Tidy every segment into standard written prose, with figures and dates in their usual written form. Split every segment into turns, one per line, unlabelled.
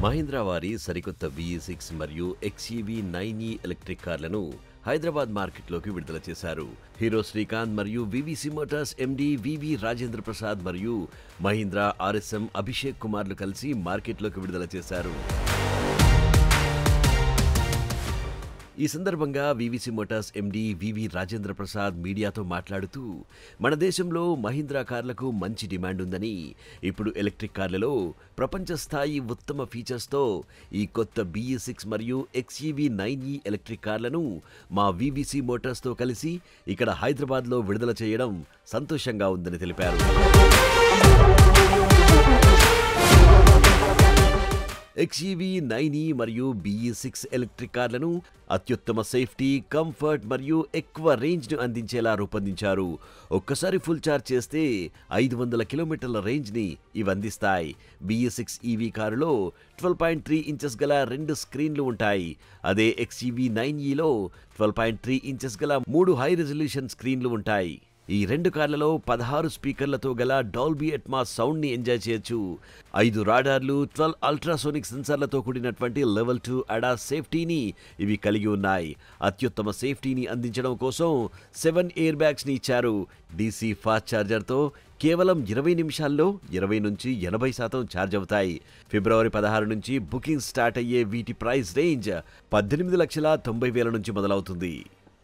మహీంద్రా వారి సరికొత్త VE6 మరియు XEV 9e ఎలక్ట్రిక్ కార్లను హైదరాబాద్ మార్కెట్లోకి విడుదల చేశారు. హీరో శ్రీకాంత్ మరియు VVC Motors MD VV Rajendra Prasad మరియు మహీంద్రా RSM అభిషేక్ కుమార్లు కలిసి మార్కెట్లోకి విడుదల చేశారు. ఈ సందర్భంగా VVC Motors MD VV Rajendra Prasad మీడియాతో మాట్లాడుతూ, మన దేశంలో మహీంద్రా కార్లకు మంచి డిమాండ్ ఉందని, ఇప్పుడు ఎలక్ట్రిక్ కార్లలో ప్రపంచ స్థాయి ఉత్తమ ఫీచర్స్తో ఈ కొత్త BE6 మరియు XEV 9e ఎలక్ట్రిక్ కార్లను మా VVC మోటార్స్తో కలిసి ఇక్కడ హైదరాబాద్లో విడుదల చేయడం సంతోషంగా ఉందని తెలిపారు. XEV 9e మరియు BE6 ఎలక్ట్రిక్ కార్లను అత్యుత్తమ సేఫ్టీ, కంఫర్ట్ మరియు ఎక్కువ రేంజ్ను అందించేలా రూపొందించారు. ఒక్కసారి ఫుల్ ఛార్జ్ చేస్తే 500 కిలోమీటర్ల రేంజ్ని ఇవి అందిస్తాయి. BE6 EV కారులో 12.3 ఇంచెస్ గల 2 స్క్రీన్లు ఉంటాయి. అదే XEV 9eలో 12.3 ఇంచెస్ గల 3 హై రెజల్యూషన్ స్క్రీన్లు ఉంటాయి. ఈ రెండు కార్లలో 16 స్పీకర్లతో గల డాల్బీ అట్మాస్ సౌండ్ని ఎంజాయ్ చేయొచ్చు. 5 రాడార్లు, 12 అల్ట్రాసోనిక్ సెన్సార్లతో కూడినటువంటి లెవెల్ 2 ADAS సేఫ్టీని ఇవి కలిగి ఉన్నాయి. అత్యుత్తమ సేఫ్టీని అందించడం కోసం 7 ఎయిర్ బ్యాగ్స్ని ఇచ్చారు. DC ఫాస్ట్ ఛార్జర్తో కేవలం 20 నిమిషాల్లో 20 నుంచి 80% ఛార్జ్ అవుతాయి. ఫిబ్రవరి 16 నుంచి బుకింగ్ స్టార్ట్ అయ్యే వీటి ప్రైస్ రేంజ్ 18,90,000 నుంచి మొదలవుతుంది.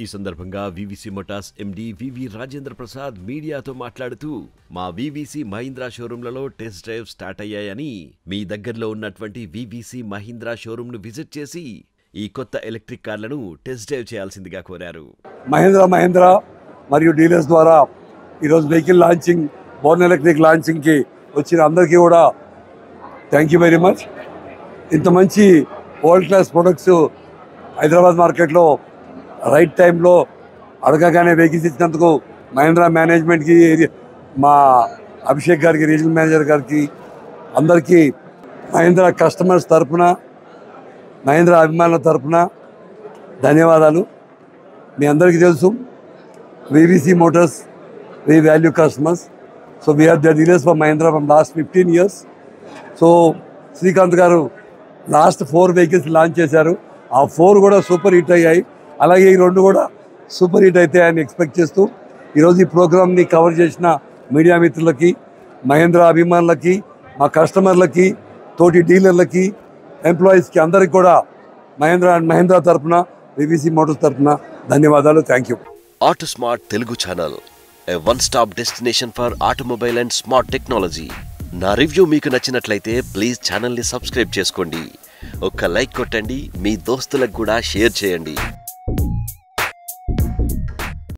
ఈ సందర్భంగా VVC Motors MD VV Rajendra Prasad మీడియాతో మాట్లాడుతూ, మా VVC మహీంద్రా షోరూంలలో టెస్ట్ డ్రైవ్ స్టార్ట్ అయ్యాయని, మీ దగ్గరలో ఉన్నటువంటి VVC మహీంద్రా షోరూంను విజిట్ చేసి ఈ కొత్త ఎలక్ట్రిక్ కార్లను టెస్ట్ డ్రైవ్ చేయాల్సిందిగా కోరారు.
మహీంద్రా మరియు డీలర్స్ ద్వారా ఈరోజు వెహికల్ లాంచింగ్, బోర్న్ ఎలక్ట్రిక్ లాంచింగ్కి వచ్చిన అందరికీ కూడా థ్యాంక్ యూ వెరీ మచ్. ఇంత మంచి వరల్డ్ క్లాస్ ప్రొడక్ట్స్ హైదరాబాద్ మార్కెట్లో రైట్ టైంలో అడగగానే వెహికల్స్ ఇచ్చినందుకు మహీంద్రా మేనేజ్మెంట్కి, మా అభిషేక్ గారికి, రీజనల్ మేనేజర్ గారికి, అందరికీ మహీంద్రా కస్టమర్స్ తరఫున, మహీంద్రా అభిమానుల తరఫున ధన్యవాదాలు. మీ అందరికీ తెలుసు, VVC Motors we value customers, so we are the dealers for Mahindra from last 15 years. So Srikanth గారు లాస్ట్ 4 వెహికల్స్ లాంచ్ చేశారు. ఆ 4 కూడా సూపర్ హిట్ అయ్యాయి. అలాగే ఈ 2 కూడా సూపర్ హిట్ అయితే ఆయన ఎక్స్పెక్ట్ చేస్తూ ఈరోజు ఈ ప్రోగ్రామ్ని కవర్ చేసిన మీడియా మిత్రులకి, మహీంద్రా అభిమానులకి, మా కస్టమర్లకి, తోటి డీలర్లకి, ఎంప్లాయీస్కి అందరికి కూడా మహీంద్రా తరఫున, VVC మోటార్స్ తరఫున ధన్యవాదాలు. Thank you.
Auto smart Telugu channel, a one-stop destination for automobile and smart technology. నా రివ్యూ మీకు నచ్చినట్లయితే ప్లీజ్ ఛానల్ని సబ్స్క్రైబ్ చేసుకోండి. ఒక్క లైక్ కొట్టండి, మీ దోస్తులకు కూడా షేర్ చేయండి.